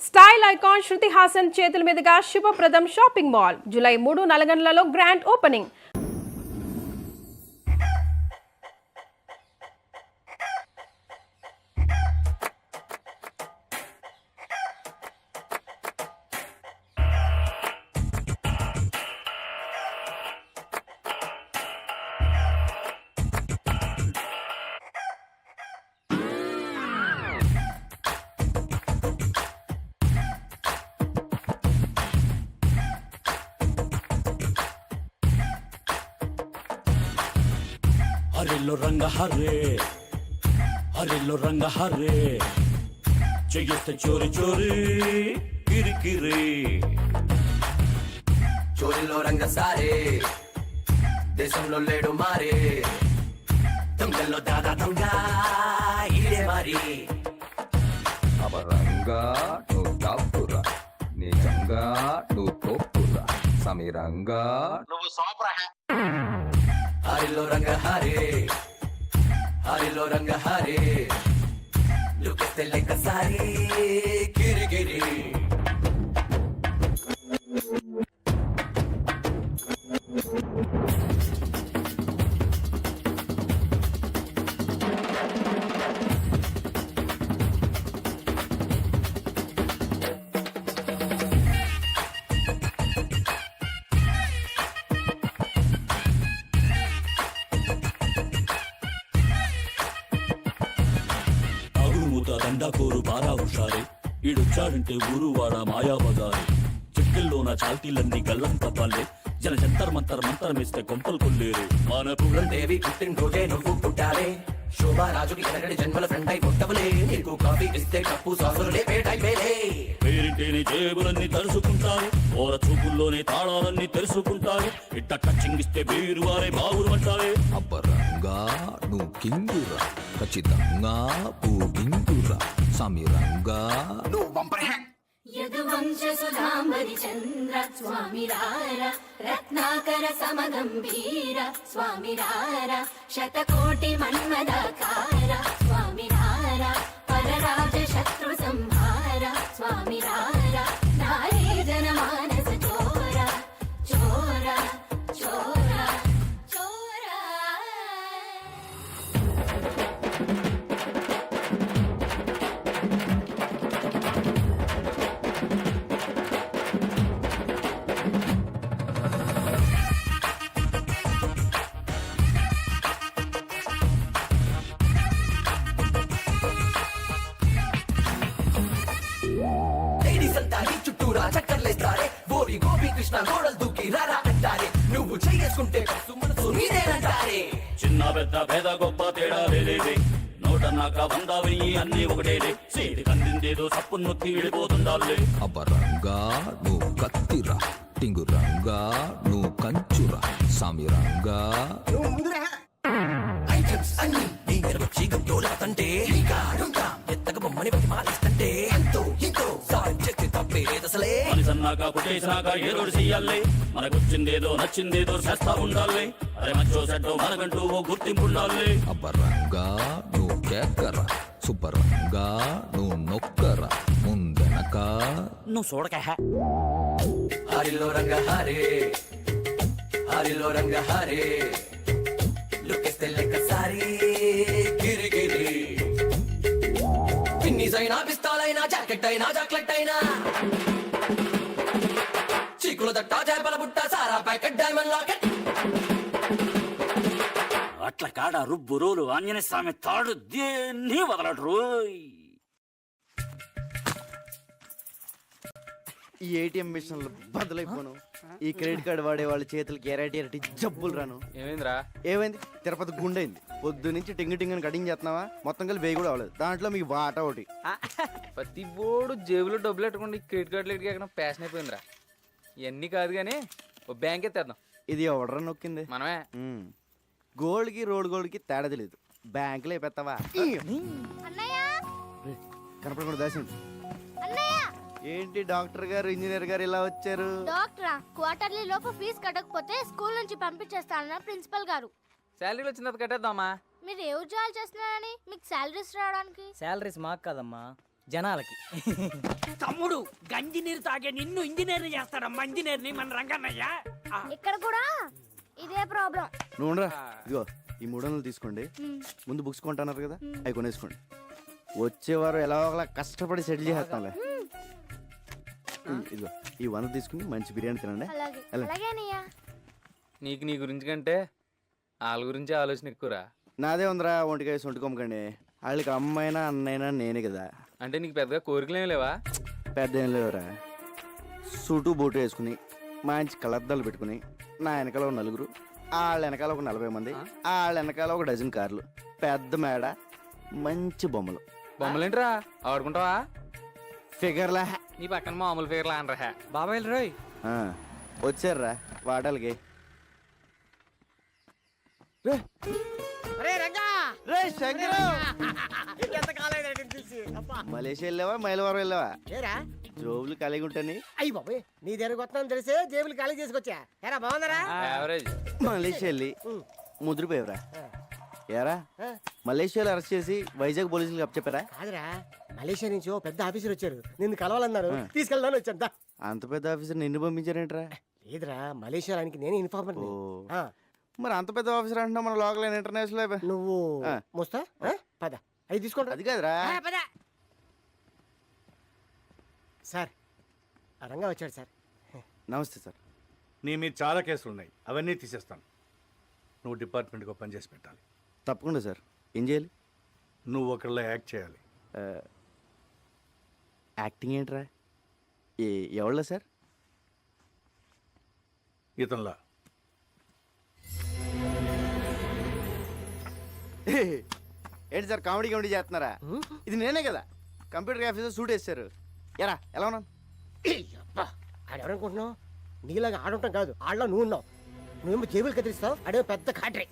Style icon Shruti Haasan చేతుల మీదుగా Subhapradam shopping mall July 3 నల్గొండలలో గ్రాండ్ ఓపెనింగ్. హరిలో రంగ హరే హరిలో రంగ హరే చెయ్యొస్తే చోరి చోరి కిరికిరి చోరీలో రంగ సారే దేశంలో లేడు మారే దొంగల్లో దాదా దొంగ ఈడే మారి అమరంగా నువ్వు టాపురా నిజంగా నువ్వు తోపురా సమీరంగా నువ్వు సోపరా హరిలో రంగ హరే హరిలో రంగ హరే లుకెత్తే లెక్క సారే గిరిగిరి దండాకోరు బారా హుషారే ఈడొచ్చాడంటే ఊరు వాడ మాయా బజారే చిట్టిల్లోన చాల్తీలన్నీ గల్లం తప్పాలే జన జంతర్ మంతర్ మంతరమేస్తే కొంపలు కొల్లేరు మానపురం దేవి పుట్టినరోజే నువ్వు పుట్టాలే శోభారాజుకి ఎనగడి జన్మల ఫ్రెండ్ అయి పుట్టవలే నీకు కాఫీ ఇస్తే కప్పు సాసులు లేపేటైపోలే పేరింటేనే జేబులన్నీ తరుసుకుంటారు ఓర చూపుల్లోనే తాళాలన్నీ తెలుసుకుంటారు ఇట్ట టచ్చింగిస్తే బీరు వారే బావురు అంటారే అబ్బరంగా నువ్వు కింగురా ఖచ్చితంగా పూగింగురా సమీరంగా నువ్వు బంపర్ హ్యాంగ్ యదువంశ సుధాంబరి చంద్ర స్వామి రార రత్నాకర సమగంభీర స్వామి రార శతకోటి మన్మదాకార స్వామి రార పరరాజ శత్రు సంహార స్వామి రార నారీ జన మానస చోర చోర చోర చోర. చుట్టూరా చక్కర్లేస్తారే బోరి గోపి కృష్ణ గోడలు దూకి రారా అంటారే నువ్వు చేసుకుంటే మనసు నీదేనంటారే చిన్న పెద్ద పేద గొప్ప తేడా లేదే నోటన్నాక 100 వెయ్యి అన్ని ఒకటేలే చేతి కందిందేదో సప్పు నొక్కి విడిపోతుండాలే అబ్బరంగా నువ్వు కత్తిరా టింగురంగా నువ్వు కంచురా సమీరంగా ఐటమ్స్ అన్ని నీ వచ్చి గంటోలాతంటే నీకాడుంటా ఎత్తక బొమ్మని బట్టి మాలిస్తంటే ఎంతో ఎంతో సాయం చేస్తే తప్పే లేదసలే మనిసన్నాక పుట్టేసినాక ఏ రోడ్డు చెయ్యాలి మనకొచ్చిందేదో నచ్చిందేదో చేస్తా ఉండాలి అరే మంచో చెడ్డో మనకంటూ ఓ గుర్తింపు ఉండాలి అబ్బరంగా నువ్వు కేకరా సుబ్బరంగా నువ్వు నొక్కరా ముందెనక నువ్వు చూడక హరిలో రంగ హరే హరిలో రంగ హరే లుకెస్తే లెక్క సారీ గిరిగిరి పిన్నీస్ అయినా పిస్తాలైనా జాకెట్ అయినా జాక్లెట్ అయినా చీకుల దట్ట చేపల బుట్ట సారా ప్యాకెట్ డైమండ్ లాకెట్ అట్ల కాడ రుబ్బు రోలు ఆంజనేయ స్వామి తాడు దేన్ని వదలడు రోయ్. ఈ ఏటీఎం మిషన్లు బదులైపోను ఈ క్రెడిట్ కార్డు వాడే వాళ్ళ చేతులకి ఎరటి జబ్బులు రాను. ఏమైందిరా? ఏమైంది తిరుపతి గుండైంది. పొద్దు నుంచి టింగ్ టింగ్ అని కటింగ్ చేస్తున్నావా మొత్తం కలిసి వేయి కూడా అవ్వలేదు. దాంట్లో మీకు వాటా ఒకటి. ప్రతి బోర్డు జేబులో డబ్బులు పెట్టుకుంటే క్రెడిట్ కార్డులు ఎక్కడ ప్యాషన్ అయిపోయిందిరా. ఇవన్నీ కాదు కానీ ఓ బ్యాంక్ ఎత్తేద్దాం. ఇది ఎవడరా నొక్కింది? మనమే. గోల్డ్కి రోడ్ గోల్డ్కి తేడా తెలియదు. బ్యాంకులో పెత్తవా కనపడకుండా దాసింది. ఏంటి డాక్టర్ గారు ఇంజనీర్ గారు ఇలా వచ్చారు? డాక్టరా క్వార్టర్లీ లోపు ఫీజు కట్టకపోతే స్కూల్ నుంచి పంపించేస్తానన్న ప్రిన్సిపల్ గారు. శాలరీ వచ్చిన తర్వాత కట్టేద్దామా? మీరు ఏ ఉద్యోగాలు చేస్తున్నారని మీకు శాలరీస్ రావడానికి? శాలరీస్ మాకు కదమ్మా, జనాలకి. తమ్ముడు గంజి నీరు తాగే నిన్ను ఇంజనీర్ చేస్తాడమ్మా, ఇంజనీర్ని మన రంగన్నయ్య. ఇక్కడ కూడా ఇదే ప్రాబ్లం. నువ్వు ఉండరా, ఇదిగో ఈ 300 తీసుకోండి. ముందు బుక్స్ కొంటున్నారు కదా, అవి కొనేసుకోండి. వచ్చేవారు ఎలా ఒకలా కష్టపడి సెటిల్ చేస్తానులే. ఇదిగో ఈ 100 తీసుకుని మంచి బిర్యానీ తినండి. అలాగే ఎలా? అలాగే అన్నయ్య. నీకు నీ గురించి కంటే వాళ్ళ గురించి ఆలోచన ఎక్కువరా. నాదే ఉందిరా, ఒంటికాయ సొంటుకోమకండి. వాళ్ళకి అమ్మైనా అన్నైనా నేనే కదా. అంటే నీకు పెద్దగా కోరికలేం లేవా? పెద్ద ఏం లేవురా. సూటు బూటు వేసుకుని మంచి కలర్దాలు పెట్టుకుని నా వెనకాల ఒక 4, వాళ్ళ వెనకాల ఒక 40 మంది, వాళ్ళ వెనకాల ఒక డజన్ కార్లు, పెద్ద మేడ, మంచి బొమ్మలు. బొమ్మలేంట్రా ఆడుకుంటావా? ఫిగర్లా నీ పక్కన మామూలు ఫిగర్లా అనరా. బాబాయ్ రోయ్, వచ్చారా వాటాలకి. మలేషియా వెళ్ళావా మైలవరం వెళ్ళావా? జోబులు కలిగి ఉంటాని. అయ్యి బాబోయ్, నీ దగ్గర వస్తాను తెలిసే జేబులు ఖాళీ చేసుకొచ్చా. ఎరా బాగుందరా? యావరేజ్. మలేషియా వెళ్ళి ముద్రపోయావురా. ఏరా మలేషియాలో అరెస్ట్ చేసి వైజాగ్ పోలీసులకు అప్పచెప్పారా? కాదురా, మలేషియా నుంచి ఓ పెద్ద ఆఫీసర్ వచ్చారు, నిన్ను కలవాలన్నారు, తీసుకెళ్దాను వచ్చాను. దా. అంత పెద్ద ఆఫీసర్ నిన్ను పంపించారేంట్రా? లేదురా, మలేషియానికి నేనే ఇన్ఫార్మర్. మరి అంత పెద్ద ఆఫీసర్ అంటున్నా మన లోకల్ ఇంటర్నేషనల్. నువ్వు మోస్తా పద, అవి తీసుకోండి. అది కాదురా. సార్ ఆ రంగా వచ్చాడు సార్. నమస్తే సార్. నీ మీద చాలా కేసులు ఉన్నాయి, అవన్నీ తీసేస్తాను. నువ్వు డిపార్ట్మెంట్కి పని చేసి పెట్టాలి. తప్పకుండా సార్. ఏం చేయాలి? నువ్వు ఒకళ్ళ యాక్ట్ చేయాలి. యాక్టింగ్ ఏంట్రా? ఎవళ్ళ సార్? ఇతనిలా. ఏంటి సార్ కామెడీ చేస్తున్నారా? ఇది నేనే కదా కంప్యూటర్ ఆఫీసర్ సూట్ వేస్తారు. ఎరా ఎలా ఉన్నాను? ఆడెవరనుకుంటున్నావు? నీలాగా ఆడుంటాం కాదు, ఆడలో నువ్వు ఉన్నావు. నువ్వేమో జేబులు కత్తిరిస్తావు, అడే పెద్ద కాటరే.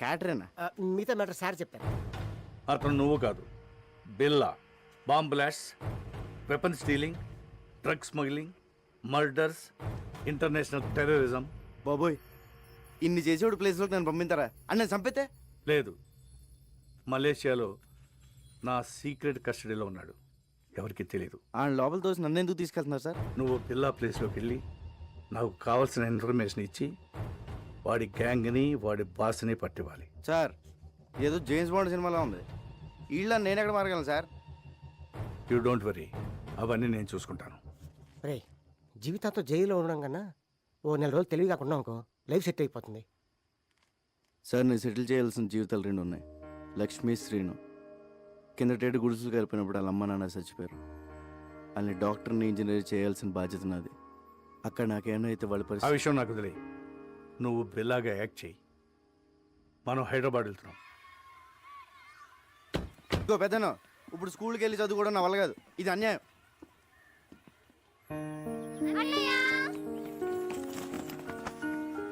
క్యాటరేనా? మిగతా మ్యాటర్ సార్ చెప్తాను. అతను నువ్వు కాదు, బిల్లా. Bomb blast, weapon stealing, drug smuggling, murders, international terrorism. బాబోయ్, ఇన్ని చేసేవాడు ప్లేస్లోకి నన్ను పంపిస్తారా? అని నేను చంపితే? లేదు, మలేషియాలో నా సీక్రెట్ కస్టడీలో ఉన్నాడు, ఎవరికి తెలియదు. ఆ లోపల తోసి నన్ను ఎందుకు తీసుకెళ్తున్నారు సార్? నువ్వు బిల్లా ప్లేస్లోకి వెళ్ళి నాకు కావాల్సిన ఇన్ఫర్మేషన్ ఇచ్చి వాడి గ్యాంగ్ని వాడి బాస్ని పట్టివ్వాలి. సార్ ఏదో జేమ్స్ బాండ్ సినిమాలో ఉంది. వీళ్ళ నేను ఎక్కడ మారగలను సార్? యూ డోంట్ వరీ, అవన్నీ నేను చూసుకుంటాను. రే, జీవితాంతో జైల్లో ఉండడం కన్నా ఓ 4 రోజులు తెలివి కాకుండా అనుకో, లైఫ్ సెట్ అయిపోతుంది. సార్ నేను సెటిల్ చేయాల్సిన జీవితాలు 2 ఉన్నాయి. లక్ష్మీ, శ్రీను. కిందటేటు గుడుసులు కలిపినప్పుడు వాళ్ళ అమ్మ నాన్న చచ్చిపోయారు. వాళ్ళని డాక్టర్ని ఇంజనీర్ చేయాల్సిన బాధ్యత నాది. అక్కడ నాకేమైతే వాళ్ళ ఆ పరిస్థితి. విషయం నాకు తెలియ. నువ్వు బిల్లాగా యాక్ట్ చేయి. మనం హైదరాబాద్ వెళ్తున్నాం. ఇంకో పెద్దను ఇప్పుడు స్కూల్కి వెళ్ళి చదువుకోవడం నా వల్ల కాదు. ఇది అన్యాయం.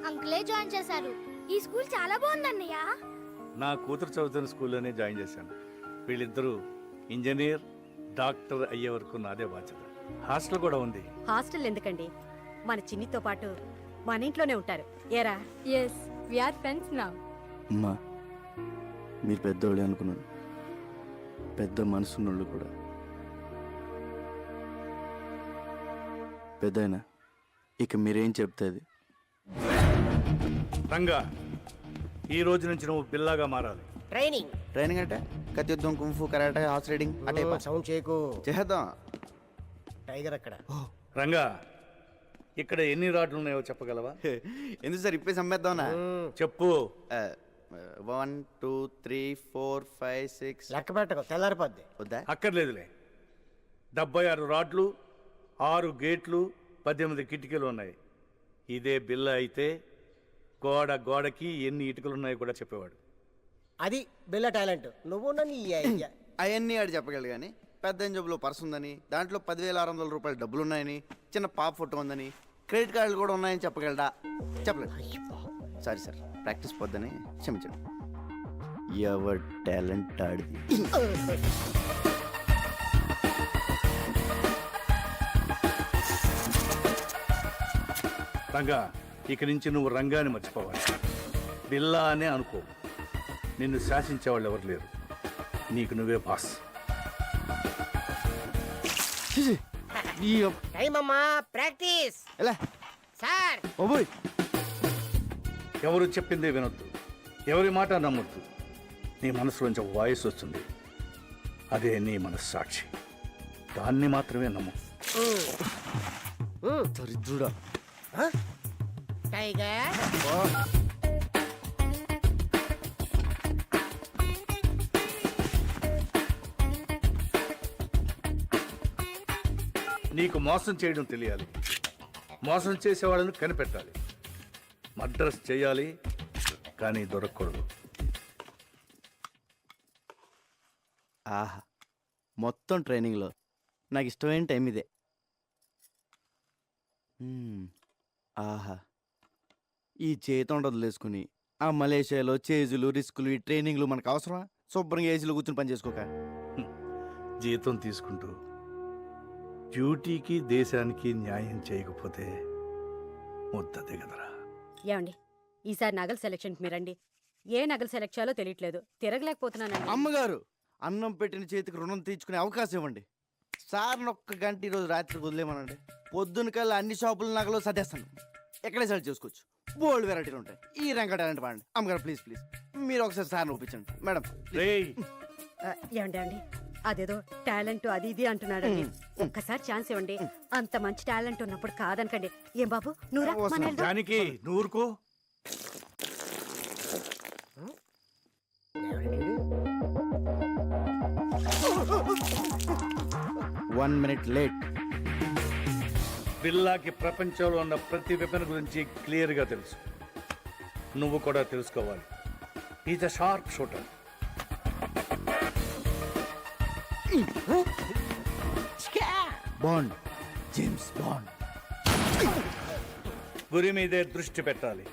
అంకులే జాయిన్ చేశారు. ఈ స్కూల్ చాలా బాగుంది అన్నయ్య. నా కూతురు చదువుతున్న స్కూల్లోనే జాయిన్ చేశాను. వీళ్ళిద్దరూ ఇంజనీర్, డాక్టర్ అయ్యే వరకు నాదే బాధ్యత. హాస్టల్ కూడా ఉంది. హాస్టల్ ఎందుకండి, మన చిన్నితో పాటు మన ఇంట్లోనే ఉంటారు. ఏరా? Yes we are friends now. అమ్మా మీరు పెద్దోళ్ళే అనుకున్నాను, పెద్ద మనసున్నోళ్ళు కూడా. పెద్దయినా ఇక మీరేం చెప్తే అది. రంగా, ఈ రోజు నుంచి నువ్వు బిల్లాగా మారాలి. ట్రైనింగ్ ట్రైనింగ్ అంటే కత్తి యుద్ధం, కుంఫు, కరాటే, హార్స్ రైడింగ్ అంటే సౌండ్ చేయకు. చేద్దాం. టైగర్ అక్కడ. రంగా, ఇక్కడ ఎన్ని రాడ్లు ఉన్నాయో చెప్పగలవా? ఎందుకు సార్ ఇప్పేసి అమ్మేద్దామనా? చెప్పు. 1 2 3 4 5 6. లెక్క పెట్టకు, తెల్లారిపోద్ది. వద్దా? అక్కర్లేదులే. 76 రాడ్లు, 6 గేట్లు, 18 కిటికీలు ఉన్నాయి. ఇదే బిల్ల అయితే గోడకి ఎన్ని ఇటుకలు ఉన్నాయో కూడా చెప్పేవాడు. అది బిల్ల టాలెంట్. నువ్వు నన్ను అవన్నీ ఆడు చెప్పగలడు కానీ పెద్ద జబ్బులో పర్స్ ఉందని, దాంట్లో 10,600 రూపాయలు డబ్బులు ఉన్నాయని, చిన్న పాప ఫోటో ఉందని, క్రెడిట్ కార్డులు కూడా ఉన్నాయని చెప్పగలడా? చెప్పలేదు. సారీ సార్, ప్రాక్టీస్ పోద్దని క్షమించండి. ఎవర్ టాలెంట్ ఆడిది. రంగా, ఇక నుంచి నువ్వు రంగాన్ని మర్చిపోవాలి. బిల్లా అనే అనుకో. నిన్ను శాసించేవాళ్ళు ఎవరు లేరు. నీకు నువ్వే బాస్. టైం అమ్మా ప్రాక్టీస్ ఎలా సార్. ఓబోయ్ ఎవరు చెప్పిందే వినొద్దు, ఎవరి మాట నమ్మొద్దు. నీ మనసులోంచి ఒక వాయిస్ వస్తుంది, అదే నీ మనస్సాక్షి. దాన్ని మాత్రమే నమ్ము. దరిద్రుడా. టైగర్ నీకు మోసం చేయడం తెలియాలి, మోసం చేసేవాళ్ళని కనిపెట్టాలి. మద్రస్ చేయాలి కానీ దొరకకూడదు. ఆహా, మొత్తం ట్రైనింగ్లో నాకు ఇష్టమైన టైం ఇదే. ఆహా, ఈ చేతి వదిలేసుకుని ఆ మలేషియాలో చేజులు రిస్కులు ఈ ట్రైనింగ్లు మనకు అవసరమా? శుభ్రంగా ఏసీలో కూర్చుని పని చేసుకోక. జీతం తీసుకుంటూ డ్యూటీకి దేశానికి న్యాయం చేయకపోతే ముద్ద దిగదరా. ఏమండి ఈసారి నగల సెలక్షన్కి మీరండి. ఏ నగలు సెలెక్ట్ చేయాలో తెలియట్లేదు, తిరగలేకపోతున్నానండి. అమ్మగారు, అన్నం పెట్టిన చేతికి రుణం తీర్చుకునే అవకాశం ఇవ్వండి. సార్ని ఒక్క గంట ఈరోజు రాత్రికి వదిలేమనండి. పొద్దున కల్లా అన్ని షాపుల నగలు సదేస్తాను. ఎక్కడే సెలెక్ట్ చేసుకోవచ్చు, బోల్డ్ వెరైటీలు ఉంటాయి. ఈ రంగ టాలెంట్ వాడండి. అమ్మగారు ప్లీజ్ ప్లీజ్ మీరు ఒకసారి సార్ని ఒప్పించండి మేడం. రేయ్, ఏమండి అండి అదేదో టాలెంట్ అది ఇది అంటున్నాడండి. ఒక్కసారి ఛాన్స్ ఇవ్వండి. అంత మంచి టాలెంట్ ఉన్నప్పుడు కాదనకండి. ఏం బాబు నువ్వురా మన వెళ్దాం. దానికి నూరుకో. 1 minute లేట్. బిల్లాకి ప్రపంచంలో ఉన్న ప్రతి వెపన్ గురించి క్లియర్గా తెలుసు. నువ్వు కూడా తెలుసుకోవాలి. Is a sharp shooter. Bond, James bond. గురి మీదే దృష్టి పెట్టాలి.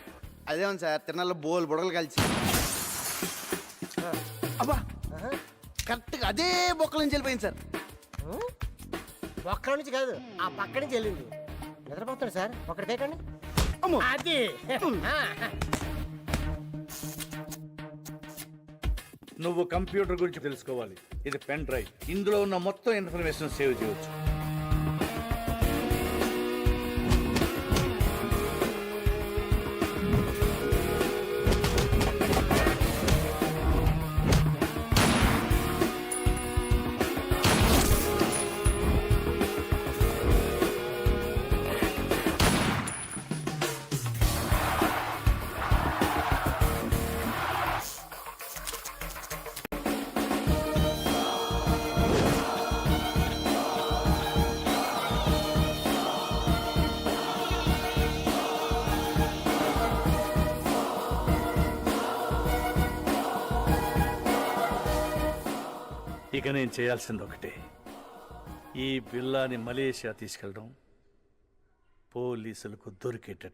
అదేమో సార్, తిరణాల్లో బోల్ బుడగలు కలిసి అబ్బా కరెక్ట్గా అదే బొక్కల నుంచి వెళ్ళిపోయింది సార్. ఒక్కడి నుంచి కాదు, ఆ పక్క నుంచి వెళ్ళింది. నిద్రపోతాడు సార్, ఒకటి తేకండి. అమ్మో. అది నువ్వు కంప్యూటర్ గురించి తెలుసుకోవాలి. ఇది పెన్ డ్రైవ్, ఇందులో ఉన్న మొత్తం ఇన్ఫర్మేషన్ సేవ్ చేయవచ్చు. ఇక నేను చేయాల్సింది ఒకటే, ఈ బిల్లాని మలేషియా తీసుకెళ్ళడం, పోలీసులకు దొరికేటట్టు